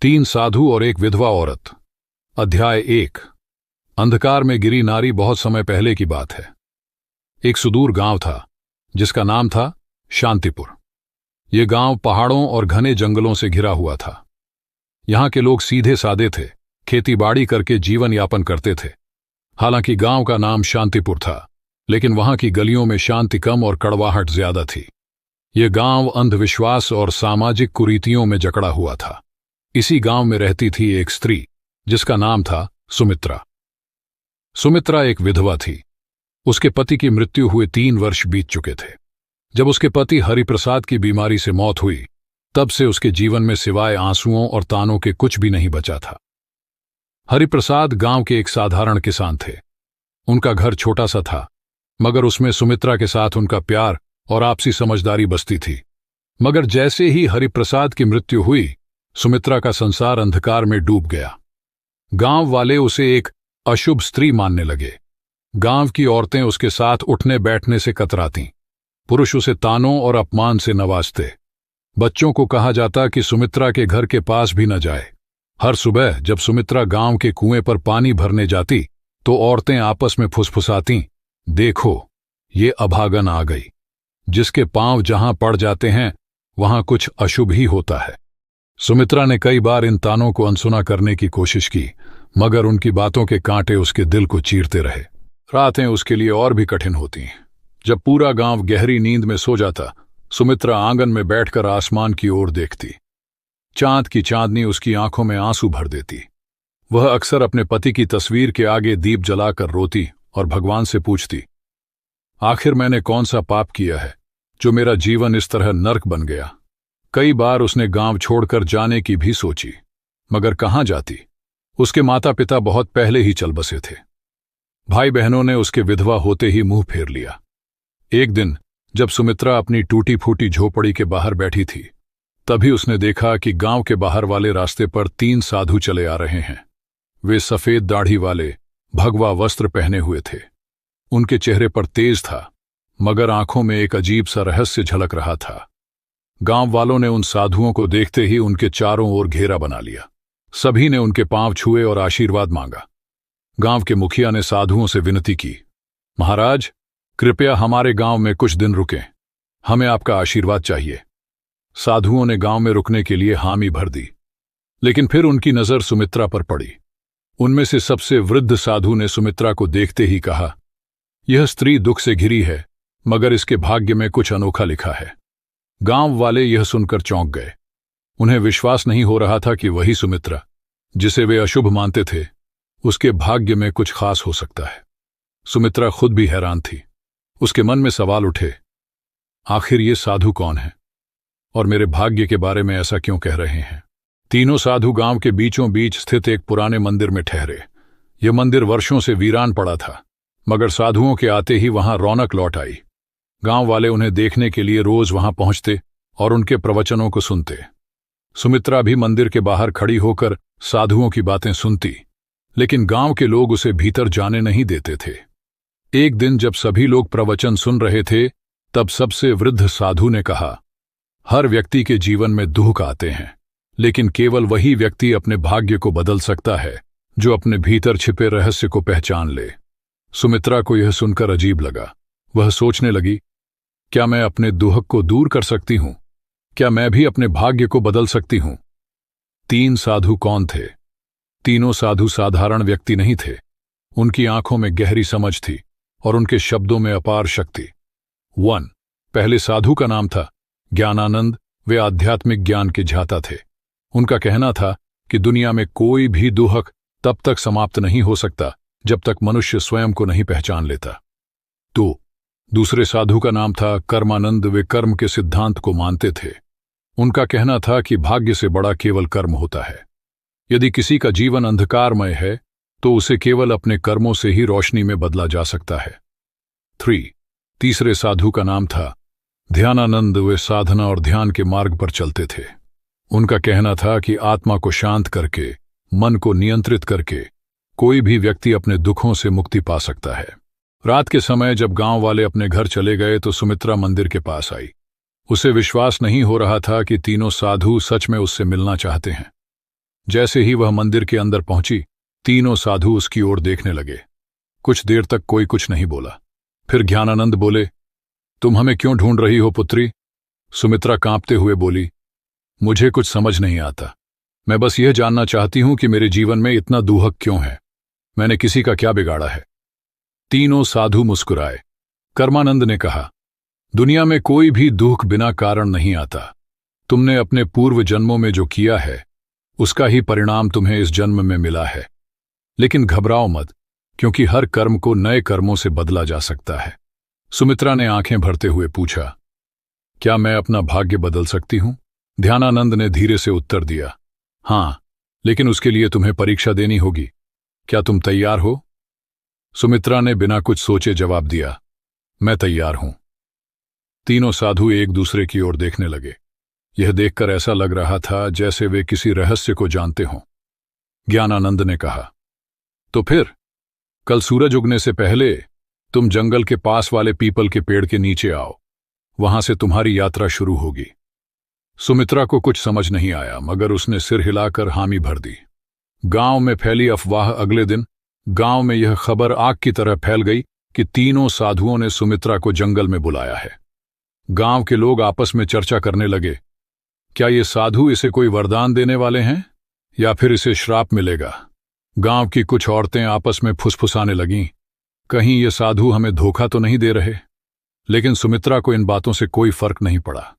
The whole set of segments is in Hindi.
तीन साधु और एक विधवा औरत। अध्याय 1। अंधकार में गिरी नारी। बहुत समय पहले की बात है। एक सुदूर गांव था जिसका नाम था शांतिपुर। ये गांव पहाड़ों और घने जंगलों से घिरा हुआ था। यहां के लोग सीधे सादे थे, खेतीबाड़ी करके जीवन यापन करते थे। हालांकि गांव का नाम शांतिपुर था, लेकिन वहां की गलियों में शांति कम और कड़वाहट ज्यादा थी। ये गांव अंधविश्वास और सामाजिक कुरीतियों में जकड़ा हुआ था। इसी गांव में रहती थी एक स्त्री जिसका नाम था सुमित्रा। सुमित्रा एक विधवा थी। उसके पति की मृत्यु हुए 3 वर्ष बीत चुके थे। जब उसके पति हरिप्रसाद की बीमारी से मौत हुई, तब से उसके जीवन में सिवाय आंसुओं और तानों के कुछ भी नहीं बचा था। हरिप्रसाद गांव के एक साधारण किसान थे। उनका घर छोटा सा था, मगर उसमें सुमित्रा के साथ उनका प्यार और आपसी समझदारी बसती थी। मगर जैसे ही हरिप्रसाद की मृत्यु हुई, सुमित्रा का संसार अंधकार में डूब गया। गांव वाले उसे एक अशुभ स्त्री मानने लगे। गांव की औरतें उसके साथ उठने बैठने से कतरातीं। पुरुष उसे तानों और अपमान से नवाजते। बच्चों को कहा जाता कि सुमित्रा के घर के पास भी न जाए। हर सुबह जब सुमित्रा गांव के कुएं पर पानी भरने जाती, तो औरतें आपस में फुसफुसातीं, देखो ये अभागन आ गई। जिसके पांव जहां पड़ जाते हैं वहां कुछ अशुभ ही होता है। सुमित्रा ने कई बार इन तानों को अनसुना करने की कोशिश की, मगर उनकी बातों के कांटे उसके दिल को चीरते रहे। रातें उसके लिए और भी कठिन होती। जब पूरा गांव गहरी नींद में सो जाता, सुमित्रा आंगन में बैठकर आसमान की ओर देखती। चांद की चांदनी उसकी आंखों में आंसू भर देती। वह अक्सर अपने पति की तस्वीर के आगे दीप जलाकर रोती और भगवान से पूछती, आखिर मैंने कौन सा पाप किया है जो मेरा जीवन इस तरह नर्क बन गया। कई बार उसने गांव छोड़कर जाने की भी सोची, मगर कहां जाती। उसके माता पिता बहुत पहले ही चल बसे थे। भाई बहनों ने उसके विधवा होते ही मुंह फेर लिया। एक दिन जब सुमित्रा अपनी टूटी फूटी झोपड़ी के बाहर बैठी थी, तभी उसने देखा कि गांव के बाहर वाले रास्ते पर 3 साधु चले आ रहे हैं। वे सफेद दाढ़ी वाले, भगवा वस्त्र पहने हुए थे। उनके चेहरे पर तेज था, मगर आंखों में एक अजीब सा रहस्य झलक रहा था। गांव वालों ने उन साधुओं को देखते ही उनके चारों ओर घेरा बना लिया। सभी ने उनके पांव छुए और आशीर्वाद मांगा। गांव के मुखिया ने साधुओं से विनती की, महाराज, कृपया हमारे गांव में कुछ दिन रुकें, हमें आपका आशीर्वाद चाहिए। साधुओं ने गांव में रुकने के लिए हामी भर दी, लेकिन फिर उनकी नजर सुमित्रा पर पड़ी। उनमें से सबसे वृद्ध साधु ने सुमित्रा को देखते ही कहा, यह स्त्री दुख से घिरी है, मगर इसके भाग्य में कुछ अनोखा लिखा है। गांव वाले यह सुनकर चौंक गए। उन्हें विश्वास नहीं हो रहा था कि वही सुमित्रा, जिसे वे अशुभ मानते थे, उसके भाग्य में कुछ खास हो सकता है। सुमित्रा खुद भी हैरान थी। उसके मन में सवाल उठे, आखिर ये साधु कौन है और मेरे भाग्य के बारे में ऐसा क्यों कह रहे हैं। तीनों साधु गांव के बीचों बीच स्थित एक पुराने मंदिर में ठहरे। यह मंदिर वर्षों से वीरान पड़ा था, मगर साधुओं के आते ही वहां रौनक लौट आई। गांव वाले उन्हें देखने के लिए रोज वहां पहुंचते और उनके प्रवचनों को सुनते। सुमित्रा भी मंदिर के बाहर खड़ी होकर साधुओं की बातें सुनती, लेकिन गांव के लोग उसे भीतर जाने नहीं देते थे। एक दिन जब सभी लोग प्रवचन सुन रहे थे, तब सबसे वृद्ध साधु ने कहा, हर व्यक्ति के जीवन में दुख आते हैं, लेकिन केवल वही व्यक्ति अपने भाग्य को बदल सकता है जो अपने भीतर छिपे रहस्य को पहचान ले। सुमित्रा को यह सुनकर अजीब लगा। वह सोचने लगी, क्या मैं अपने दुख को दूर कर सकती हूं? क्या मैं भी अपने भाग्य को बदल सकती हूं? 3 साधु कौन थे? तीनों साधु साधारण व्यक्ति नहीं थे। उनकी आंखों में गहरी समझ थी और उनके शब्दों में अपार शक्ति। 1 पहले साधु का नाम था ज्ञानानंद। वे आध्यात्मिक ज्ञान के झाता थे। उनका कहना था कि दुनिया में कोई भी दुख तब तक समाप्त नहीं हो सकता जब तक मनुष्य स्वयं को नहीं पहचान लेता। 2 दूसरे साधु का नाम था कर्मानंद। वे कर्म के सिद्धांत को मानते थे। उनका कहना था कि भाग्य से बड़ा केवल कर्म होता है। यदि किसी का जीवन अंधकारमय है, तो उसे केवल अपने कर्मों से ही रोशनी में बदला जा सकता है। 3 तीसरे साधु का नाम था ध्यानानंद। वे साधना और ध्यान के मार्ग पर चलते थे। उनका कहना था कि आत्मा को शांत करके, मन को नियंत्रित करके कोई भी व्यक्ति अपने दुखों से मुक्ति पा सकता है। रात के समय जब गांव वाले अपने घर चले गए, तो सुमित्रा मंदिर के पास आई। उसे विश्वास नहीं हो रहा था कि तीनों साधु सच में उससे मिलना चाहते हैं। जैसे ही वह मंदिर के अंदर पहुंची, तीनों साधु उसकी ओर देखने लगे। कुछ देर तक कोई कुछ नहीं बोला। फिर ज्ञानानंद बोले, तुम हमें क्यों ढूंढ रही हो पुत्री? सुमित्रा कांपते हुए बोली, मुझे कुछ समझ नहीं आता। मैं बस यह जानना चाहती हूं कि मेरे जीवन में इतना दुहक क्यों है। मैंने किसी का क्या बिगाड़ा है? तीनों साधु मुस्कुराए। कर्मानंद ने कहा, दुनिया में कोई भी दुख बिना कारण नहीं आता। तुमने अपने पूर्व जन्मों में जो किया है उसका ही परिणाम तुम्हें इस जन्म में मिला है। लेकिन घबराओ मत, क्योंकि हर कर्म को नए कर्मों से बदला जा सकता है। सुमित्रा ने आंखें भरते हुए पूछा, क्या मैं अपना भाग्य बदल सकती हूं? ध्यानानंद ने धीरे से उत्तर दिया, हां, लेकिन उसके लिए तुम्हें परीक्षा देनी होगी। क्या तुम तैयार हो? सुमित्रा ने बिना कुछ सोचे जवाब दिया, मैं तैयार हूं। तीनों साधु एक दूसरे की ओर देखने लगे। यह देखकर ऐसा लग रहा था जैसे वे किसी रहस्य को जानते हों। ज्ञानानंद ने कहा, तो फिर कल सूरज उगने से पहले तुम जंगल के पास वाले पीपल के पेड़ के नीचे आओ। वहां से तुम्हारी यात्रा शुरू होगी। सुमित्रा को कुछ समझ नहीं आया, मगर उसने सिर हिलाकर हामी भर दी। गांव में फैली अफवाह। अगले दिन गांव में यह खबर आग की तरह फैल गई कि तीनों साधुओं ने सुमित्रा को जंगल में बुलाया है। गांव के लोग आपस में चर्चा करने लगे, क्या ये साधु इसे कोई वरदान देने वाले हैं या फिर इसे श्राप मिलेगा? गांव की कुछ औरतें आपस में फुसफुसाने लगीं, कहीं ये साधु हमें धोखा तो नहीं दे रहे। लेकिन सुमित्रा को इन बातों से कोई फर्क नहीं पड़ा।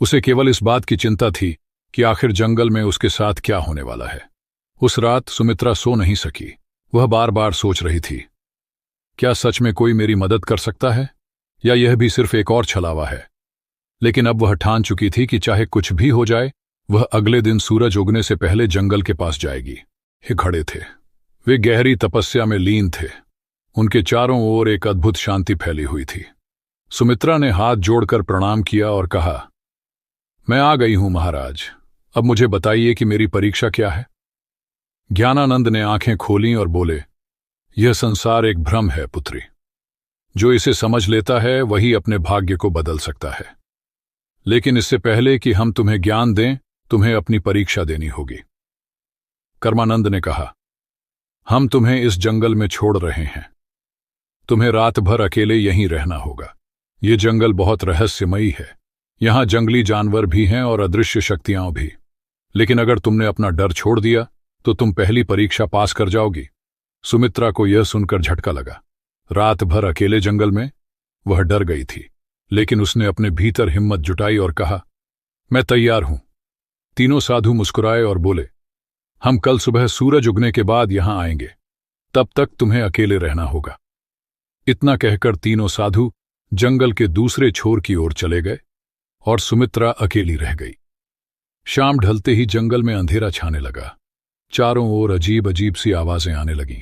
उसे केवल इस बात की चिंता थी कि आखिर जंगल में उसके साथ क्या होने वाला है। उस रात सुमित्रा सो नहीं सकी। वह बार बार सोच रही थी, क्या सच में कोई मेरी मदद कर सकता है या यह भी सिर्फ एक और छलावा है? लेकिन अब वह ठान चुकी थी कि चाहे कुछ भी हो जाए, वह अगले दिन सूरज उगने से पहले जंगल के पास जाएगी। हे खड़े थे, वे गहरी तपस्या में लीन थे। उनके चारों ओर एक अद्भुत शांति फैली हुई थी। सुमित्रा ने हाथ जोड़कर प्रणाम किया और कहा, मैं आ गई हूं महाराज, अब मुझे बताइए कि मेरी परीक्षा क्या है? ज्ञानानंद ने आंखें खोलीं और बोले, यह संसार एक भ्रम है पुत्री। जो इसे समझ लेता है वही अपने भाग्य को बदल सकता है। लेकिन इससे पहले कि हम तुम्हें ज्ञान दें, तुम्हें अपनी परीक्षा देनी होगी। कर्मानंद ने कहा, हम तुम्हें इस जंगल में छोड़ रहे हैं। तुम्हें रात भर अकेले यहीं रहना होगा। ये जंगल बहुत रहस्यमयी है। यहां जंगली जानवर भी हैं और अदृश्य शक्तियां भी। लेकिन अगर तुमने अपना डर छोड़ दिया तो तुम पहली परीक्षा पास कर जाओगी। सुमित्रा को यह सुनकर झटका लगा। रात भर अकेले जंगल में वह डर गई थी, लेकिन उसने अपने भीतर हिम्मत जुटाई और कहा, मैं तैयार हूं। तीनों साधु मुस्कुराए और बोले, हम कल सुबह सूरज उगने के बाद यहां आएंगे। तब तक तुम्हें अकेले रहना होगा। इतना कहकर तीनों साधु जंगल के दूसरे छोर की ओर चले गए और सुमित्रा अकेली रह गई। शाम ढलते ही जंगल में अंधेरा छाने लगा। चारों ओर अजीब अजीब सी आवाजें आने लगीं।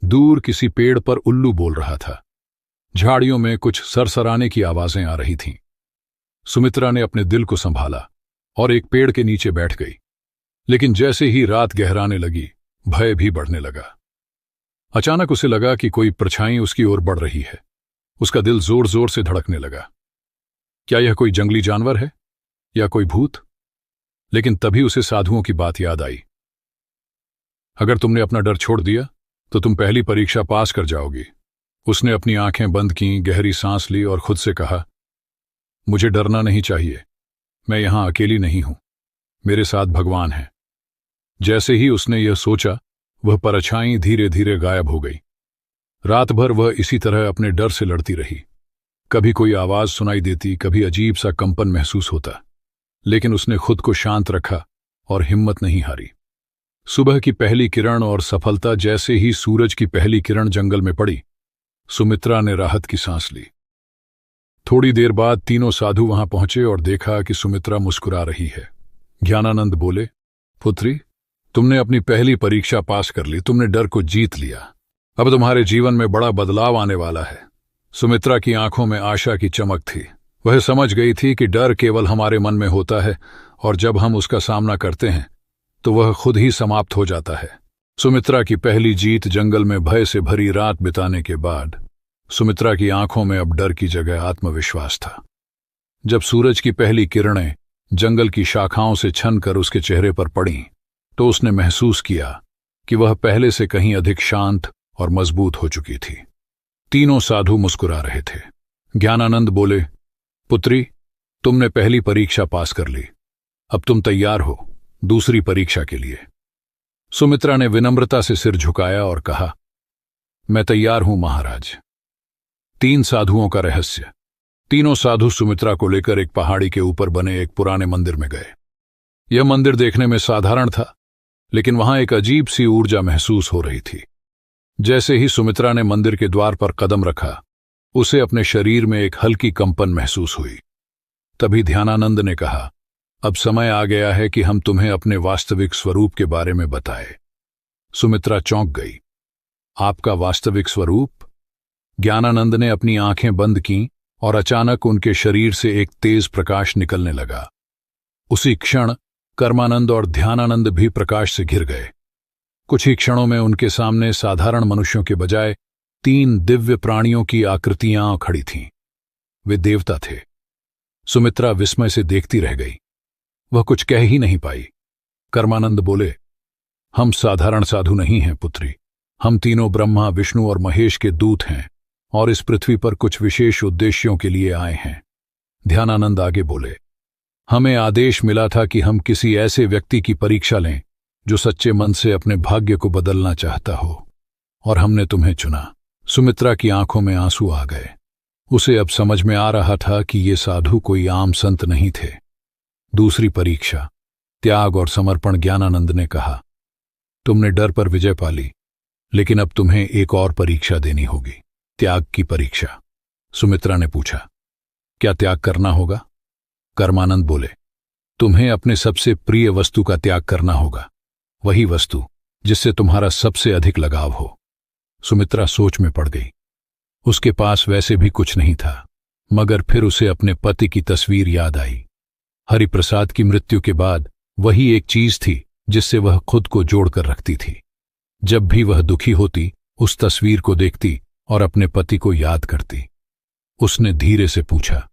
दूर किसी पेड़ पर उल्लू बोल रहा था। झाड़ियों में कुछ सरसराने की आवाजें आ रही थीं। सुमित्रा ने अपने दिल को संभाला और एक पेड़ के नीचे बैठ गई। लेकिन जैसे ही रात गहराने लगी, भय भी बढ़ने लगा। अचानक उसे लगा कि कोई परछाई उसकी ओर बढ़ रही है। उसका दिल जोर जोर से धड़कने लगा। क्या यह कोई जंगली जानवर है या कोई भूत? लेकिन तभी उसे साधुओं की बात याद आई। अगर तुमने अपना डर छोड़ दिया तो तुम पहली परीक्षा पास कर जाओगी। उसने अपनी आंखें बंद कीं, गहरी सांस ली और खुद से कहा, मुझे डरना नहीं चाहिए। मैं यहां अकेली नहीं हूं, मेरे साथ भगवान हैं। जैसे ही उसने यह सोचा, वह परछाई धीरे धीरे गायब हो गई। रात भर वह इसी तरह अपने डर से लड़ती रही। कभी कोई आवाज सुनाई देती, कभी अजीब सा कंपन महसूस होता, लेकिन उसने खुद को शांत रखा और हिम्मत नहीं हारी। सुबह की पहली किरण और सफलता। जैसे ही सूरज की पहली किरण जंगल में पड़ी, सुमित्रा ने राहत की सांस ली। थोड़ी देर बाद तीनों साधु वहां पहुंचे और देखा कि सुमित्रा मुस्कुरा रही है। ज्ञानानंद बोले, पुत्री, तुमने अपनी पहली परीक्षा पास कर ली। तुमने डर को जीत लिया। अब तुम्हारे जीवन में बड़ा बदलाव आने वाला है। सुमित्रा की आंखों में आशा की चमक थी। वह समझ गई थी कि डर केवल हमारे मन में होता है और जब हम उसका सामना करते हैं तो वह खुद ही समाप्त हो जाता है। सुमित्रा की पहली जीत जंगल में भय से भरी रात बिताने के बाद सुमित्रा की आंखों में अब डर की जगह आत्मविश्वास था। जब सूरज की पहली किरणें जंगल की शाखाओं से छनकर उसके चेहरे पर पड़ीं, तो उसने महसूस किया कि वह पहले से कहीं अधिक शांत और मजबूत हो चुकी थी। तीनों साधु मुस्कुरा रहे थे। ज्ञानानंद बोले, पुत्री, तुमने पहली परीक्षा पास कर ली। अब तुम तैयार हो दूसरी परीक्षा के लिए। सुमित्रा ने विनम्रता से सिर झुकाया और कहा, मैं तैयार हूं महाराज। 3 साधुओं का रहस्य। तीनों साधु सुमित्रा को लेकर एक पहाड़ी के ऊपर बने एक पुराने मंदिर में गए। यह मंदिर देखने में साधारण था, लेकिन वहां एक अजीब सी ऊर्जा महसूस हो रही थी। जैसे ही सुमित्रा ने मंदिर के द्वार पर कदम रखा, उसे अपने शरीर में एक हल्की कंपन महसूस हुई। तभी ध्यानानंद ने कहा, अब समय आ गया है कि हम तुम्हें अपने वास्तविक स्वरूप के बारे में बताएं। सुमित्रा चौंक गई। आपका वास्तविक स्वरूप? ज्ञानानंद ने अपनी आंखें बंद कीं और अचानक उनके शरीर से एक तेज प्रकाश निकलने लगा। उसी क्षण कर्मानंद और ध्यानानंद भी प्रकाश से घिर गए। कुछ ही क्षणों में उनके सामने साधारण मनुष्यों के बजाय 3 दिव्य प्राणियों की आकृतियां खड़ी थीं। वे देवता थे। सुमित्रा विस्मय से देखती रह गई। वह कुछ कह ही नहीं पाई। कर्मानंद बोले, हम साधारण साधु नहीं हैं पुत्री। हम तीनों ब्रह्मा, विष्णु और महेश के दूत हैं और इस पृथ्वी पर कुछ विशेष उद्देश्यों के लिए आए हैं। ध्यानानंद आगे बोले, हमें आदेश मिला था कि हम किसी ऐसे व्यक्ति की परीक्षा लें जो सच्चे मन से अपने भाग्य को बदलना चाहता हो, और हमने तुम्हें चुना। सुमित्रा की आंखों में आंसू आ गए। उसे अब समझ में आ रहा था कि ये साधु कोई आम संत नहीं थे। दूसरी परीक्षा, त्याग और समर्पण। ज्ञानानंद ने कहा, तुमने डर पर विजय पा ली, लेकिन अब तुम्हें एक और परीक्षा देनी होगी, त्याग की परीक्षा। सुमित्रा ने पूछा, क्या त्याग करना होगा? कर्मानंद बोले, तुम्हें अपने सबसे प्रिय वस्तु का त्याग करना होगा, वही वस्तु जिससे तुम्हारा सबसे अधिक लगाव हो। सुमित्रा सोच में पड़ गई। उसके पास वैसे भी कुछ नहीं था, मगर फिर उसे अपने पति की तस्वीर याद आई। हरिप्रसाद की मृत्यु के बाद वही एक चीज थी जिससे वह खुद को जोड़कर रखती थी। जब भी वह दुखी होती, उस तस्वीर को देखती और अपने पति को याद करती। उसने धीरे से पूछा,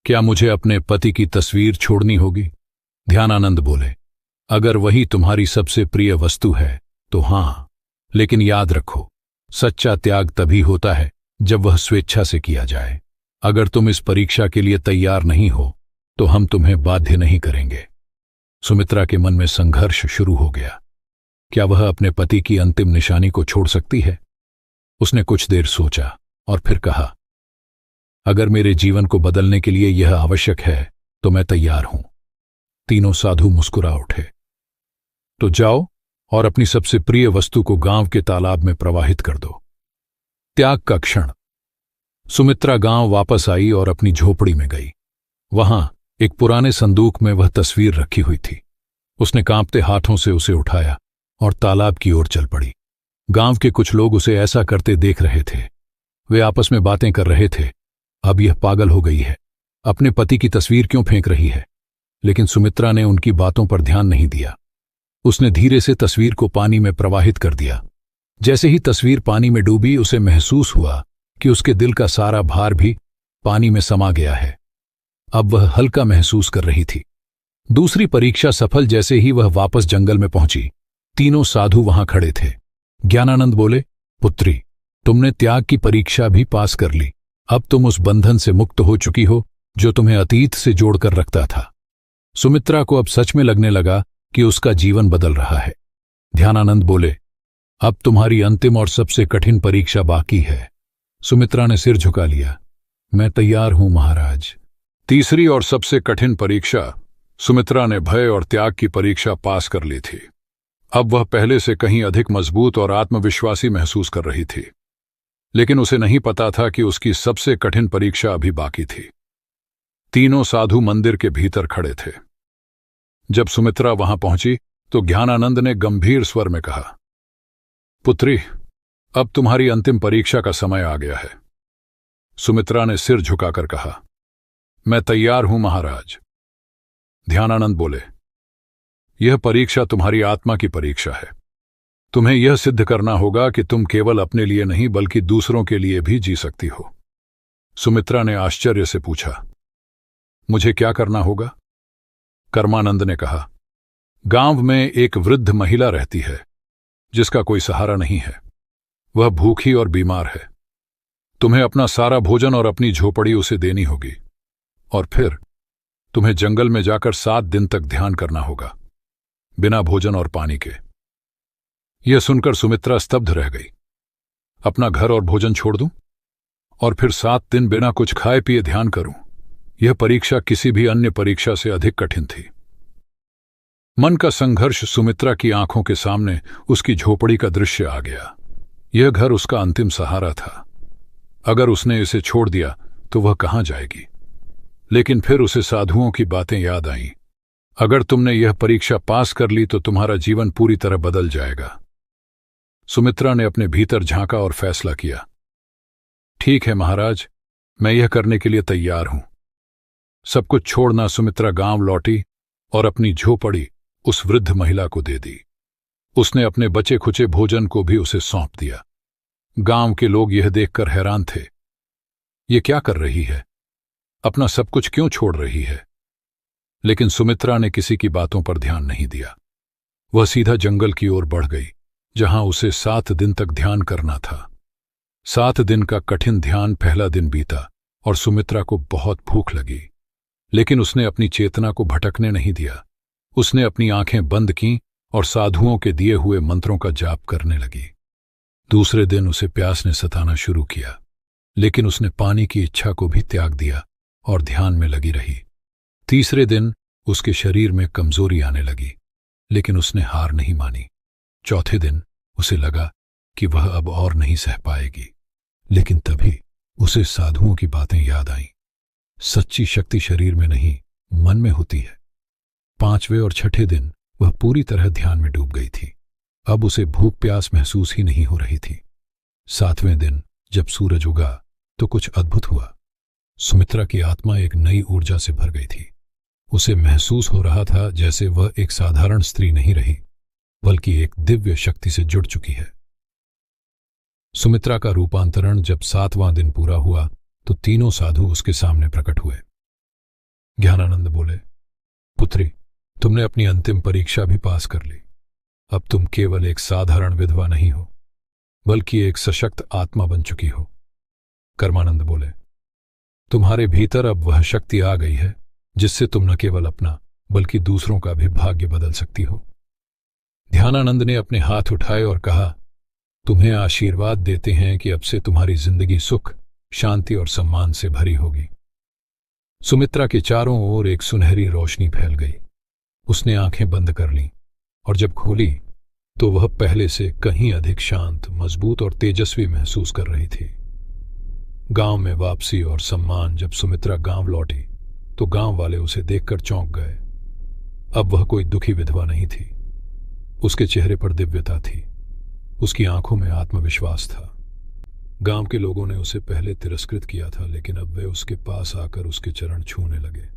क्या मुझे अपने पति की तस्वीर छोड़नी होगी? ध्यानानंद बोले, अगर वही तुम्हारी सबसे प्रिय वस्तु है तो हां, लेकिन याद रखो, सच्चा त्याग तभी होता है जब वह स्वेच्छा से किया जाए। अगर तुम इस परीक्षा के लिए तैयार नहीं हो तो हम तुम्हें बाध्य नहीं करेंगे। सुमित्रा के मन में संघर्ष शुरू हो गया। क्या वह अपने पति की अंतिम निशानी को छोड़ सकती है? उसने कुछ देर सोचा और फिर कहा, अगर मेरे जीवन को बदलने के लिए यह आवश्यक है तो मैं तैयार हूं। तीनों साधु मुस्कुरा उठे। तो जाओ और अपनी सबसे प्रिय वस्तु को गांव के तालाब में प्रवाहित कर दो। त्याग का क्षण। सुमित्रा गांव वापस आई और अपनी झोपड़ी में गई। वहां एक पुराने संदूक में वह तस्वीर रखी हुई थी। उसने कांपते हाथों से उसे उठाया और तालाब की ओर चल पड़ी। गांव के कुछ लोग उसे ऐसा करते देख रहे थे। वे आपस में बातें कर रहे थे, अब यह पागल हो गई है, अपने पति की तस्वीर क्यों फेंक रही है? लेकिन सुमित्रा ने उनकी बातों पर ध्यान नहीं दिया। उसने धीरे से तस्वीर को पानी में प्रवाहित कर दिया। जैसे ही तस्वीर पानी में डूबी, उसे महसूस हुआ कि उसके दिल का सारा भार भी पानी में समा गया है। अब वह हल्का महसूस कर रही थी। दूसरी परीक्षा सफल। जैसे ही वह वापस जंगल में पहुंची, तीनों साधु वहां खड़े थे। ज्ञानानंद बोले, पुत्री, तुमने त्याग की परीक्षा भी पास कर ली। अब तुम उस बंधन से मुक्त हो चुकी हो जो तुम्हें अतीत से जोड़कर रखता था। सुमित्रा को अब सच में लगने लगा कि उसका जीवन बदल रहा है। ध्यानानंद बोले, अब तुम्हारी अंतिम और सबसे कठिन परीक्षा बाकी है। सुमित्रा ने सिर झुका लिया। मैं तैयार हूं महाराज। तीसरी और सबसे कठिन परीक्षा। सुमित्रा ने भय और त्याग की परीक्षा पास कर ली थी। अब वह पहले से कहीं अधिक मजबूत और आत्मविश्वासी महसूस कर रही थी, लेकिन उसे नहीं पता था कि उसकी सबसे कठिन परीक्षा अभी बाकी थी। तीनों साधु मंदिर के भीतर खड़े थे। जब सुमित्रा वहां पहुंची तो ज्ञानानंद ने गंभीर स्वर में कहा, पुत्री, अब तुम्हारी अंतिम परीक्षा का समय आ गया है। सुमित्रा ने सिर झुकाकर कहा, मैं तैयार हूं महाराज। ध्यानानंद बोले, यह परीक्षा तुम्हारी आत्मा की परीक्षा है। तुम्हें यह सिद्ध करना होगा कि तुम केवल अपने लिए नहीं बल्कि दूसरों के लिए भी जी सकती हो। सुमित्रा ने आश्चर्य से पूछा, मुझे क्या करना होगा? कर्मानंद ने कहा, गांव में एक वृद्ध महिला रहती है जिसका कोई सहारा नहीं है। वह भूखी और बीमार है। तुम्हें अपना सारा भोजन और अपनी झोपड़ी उसे देनी होगी और फिर तुम्हें जंगल में जाकर 7 दिन तक ध्यान करना होगा, बिना भोजन और पानी के। यह सुनकर सुमित्रा स्तब्ध रह गई। अपना घर और भोजन छोड़ दूं और फिर 7 दिन बिना कुछ खाए पिए ध्यान करूं? यह परीक्षा किसी भी अन्य परीक्षा से अधिक कठिन थी। मन का संघर्ष सुमित्रा की आंखों के सामने उसकी झोपड़ी का दृश्य आ गया। यह घर उसका अंतिम सहारा था। अगर उसने इसे छोड़ दिया तो वह कहां जाएगी? लेकिन फिर उसे साधुओं की बातें याद आईं। अगर तुमने यह परीक्षा पास कर ली तो तुम्हारा जीवन पूरी तरह बदल जाएगा। सुमित्रा ने अपने भीतर झांका और फैसला किया, ठीक है महाराज, मैं यह करने के लिए तैयार हूं। सब कुछ छोड़ना सुमित्रा गांव लौटी और अपनी झोपड़ी उस वृद्ध महिला को दे दी। उसने अपने बचे खुचे भोजन को भी उसे सौंप दिया। गांव के लोग यह देखकर हैरान थे। ये क्या कर रही है? अपना सब कुछ क्यों छोड़ रही है? लेकिन सुमित्रा ने किसी की बातों पर ध्यान नहीं दिया। वह सीधा जंगल की ओर बढ़ गई, जहां उसे 7 दिन तक ध्यान करना था। 7 दिन का कठिन ध्यान। पहला दिन बीता और सुमित्रा को बहुत भूख लगी, लेकिन उसने अपनी चेतना को भटकने नहीं दिया। उसने अपनी आंखें बंद की और साधुओं के दिए हुए मंत्रों का जाप करने लगी। दूसरे दिन उसे प्यास ने सताना शुरू किया, लेकिन उसने पानी की इच्छा को भी त्याग दिया और ध्यान में लगी रही। तीसरे दिन उसके शरीर में कमजोरी आने लगी, लेकिन उसने हार नहीं मानी। चौथे दिन उसे लगा कि वह अब और नहीं सह पाएगी, लेकिन तभी उसे साधुओं की बातें याद आईं। सच्ची शक्ति शरीर में नहीं, मन में होती है। 5वें और 6ठे दिन वह पूरी तरह ध्यान में डूब गई थी। अब उसे भूख प्यास महसूस ही नहीं हो रही थी। 7वें दिन जब सूरज उगा तो कुछ अद्भुत हुआ। सुमित्रा की आत्मा एक नई ऊर्जा से भर गई थी। उसे महसूस हो रहा था जैसे वह एक साधारण स्त्री नहीं रही, बल्कि एक दिव्य शक्ति से जुड़ चुकी है। सुमित्रा का रूपांतरण जब 7वां दिन पूरा हुआ तो तीनों साधु उसके सामने प्रकट हुए। ज्ञानानंद बोले, पुत्री, तुमने अपनी अंतिम परीक्षा भी पास कर ली। अब तुम केवल एक साधारण विधवा नहीं हो, बल्कि एक सशक्त आत्मा बन चुकी हो। कर्मानंद बोले, तुम्हारे भीतर अब वह शक्ति आ गई है जिससे तुम न केवल अपना बल्कि दूसरों का भी भाग्य बदल सकती हो। ध्यानानंद ने अपने हाथ उठाए और कहा, तुम्हें आशीर्वाद देते हैं कि अब से तुम्हारी जिंदगी सुख, शांति और सम्मान से भरी होगी। सुमित्रा के चारों ओर एक सुनहरी रोशनी फैल गई। उसने आंखें बंद कर लीं और जब खोली तो वह पहले से कहीं अधिक शांत, मजबूत और तेजस्वी महसूस कर रही थी। गांव में वापसी और सम्मान। जब सुमित्रा गांव लौटी तो गांव वाले उसे देखकर चौंक गए। अब वह कोई दुखी विधवा नहीं थी। उसके चेहरे पर दिव्यता थी, उसकी आंखों में आत्मविश्वास था। गांव के लोगों ने उसे पहले तिरस्कृत किया था, लेकिन अब वे उसके पास आकर उसके चरण छूने लगे।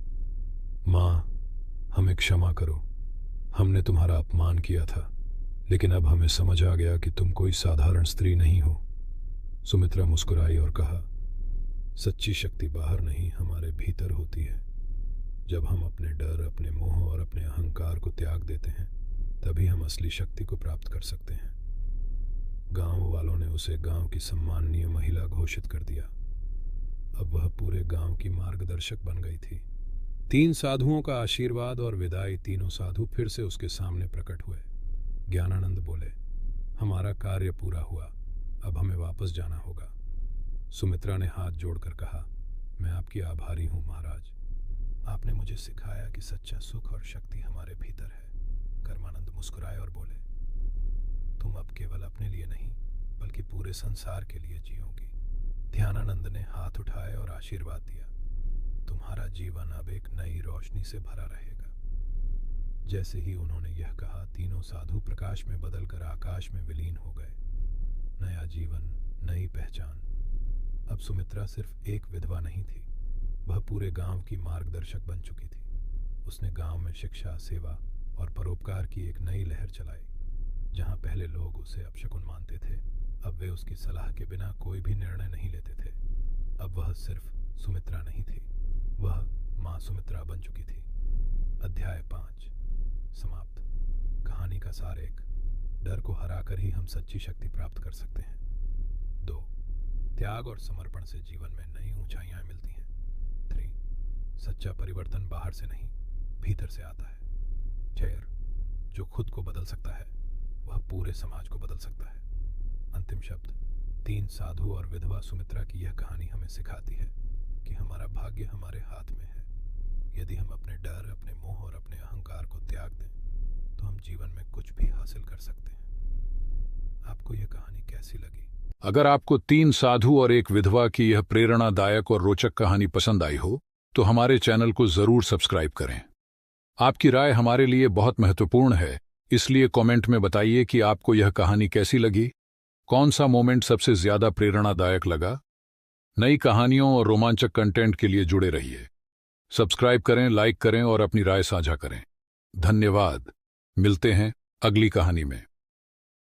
मां, हमें क्षमा करो, हमने तुम्हारा अपमान किया था, लेकिन अब हमें समझ आ गया कि तुम कोई साधारण स्त्री नहीं हो। सुमित्रा मुस्कुराई और कहा, सच्ची शक्ति बाहर नहीं, हमारे भीतर होती है। जब हम अपने डर, अपने मोह और अपने अहंकार को त्याग देते हैं, तभी हम असली शक्ति को प्राप्त कर सकते हैं। गांव वालों ने उसे गांव की सम्माननीय महिला घोषित कर दिया। अब वह पूरे गांव की मार्गदर्शक बन गई थी। 3 साधुओं का आशीर्वाद और विदाई। तीनों साधु फिर से उसके सामने प्रकट हुए। ज्ञानानंद बोले, हमारा कार्य पूरा हुआ, अब हमें वापस जाना होगा। सुमित्रा ने हाथ जोड़कर कहा, मैं आपकी आभारी हूं महाराज। आपने मुझे सिखाया कि सच्चा सुख और शक्ति हमारे भीतर है। कर्मानंद मुस्कुराए और बोले, तुम अब केवल अपने लिए नहीं बल्कि पूरे संसार के लिए जियोगी। ध्यानानंद ने हाथ उठाए और आशीर्वाद दिया, तुम्हारा जीवन अब एक नई रोशनी से भरा रहेगा। जैसे ही उन्होंने यह कहा, तीनों साधु प्रकाश में बदलकर आकाश में विलीन हो गए। नया जीवन, नई पहचान। अब सुमित्रा सिर्फ एक विधवा नहीं थी, वह पूरे गांव की मार्गदर्शक बन चुकी थी। उसने गांव में शिक्षा, सेवा और परोपकार की एक नई लहर चलाई। जहां पहले लोग उसे अपशकुन मानते थे, अब वे उसकी सलाह के बिना कोई भी निर्णय नहीं लेते थे। अब वह सिर्फ सुमित्रा नहीं थी, वह मां सुमित्रा बन चुकी थी। अध्याय 5 समाप्त। कहानी का सार एक, डर को हराकर ही हम सच्ची शक्ति प्राप्त कर सकते हैं। 2, त्याग और समर्पण से जीवन में नई ऊंचाइयां मिलती हैं। 3, सच्चा परिवर्तन बाहर से नहीं, भीतर से आता है। 4, जो खुद को बदल सकता है वह पूरे समाज को बदल सकता है। अंतिम शब्द, 3 साधु और विधवा सुमित्रा की यह कहानी हमें सिखाती है कि हमारा भाग्य हमारे हाथ में है। यदि हम अपने डर, अपने मोह और अपने अहंकार को त्याग दें तो हम जीवन में कुछ भी हासिल कर सकते हैं। आपको यह कहानी कैसी लगी? अगर आपको 3 साधु और एक विधवा की यह प्रेरणादायक और रोचक कहानी पसंद आई हो तो हमारे चैनल को जरूर सब्सक्राइब करें। आपकी राय हमारे लिए बहुत महत्वपूर्ण है, इसलिए कमेंट में बताइए कि आपको यह कहानी कैसी लगी, कौन सा मोमेंट सबसे ज्यादा प्रेरणादायक लगा। नई कहानियों और रोमांचक कंटेंट के लिए जुड़े रहिए। सब्सक्राइब करें, लाइक करें और अपनी राय साझा करें। धन्यवाद। मिलते हैं अगली कहानी में।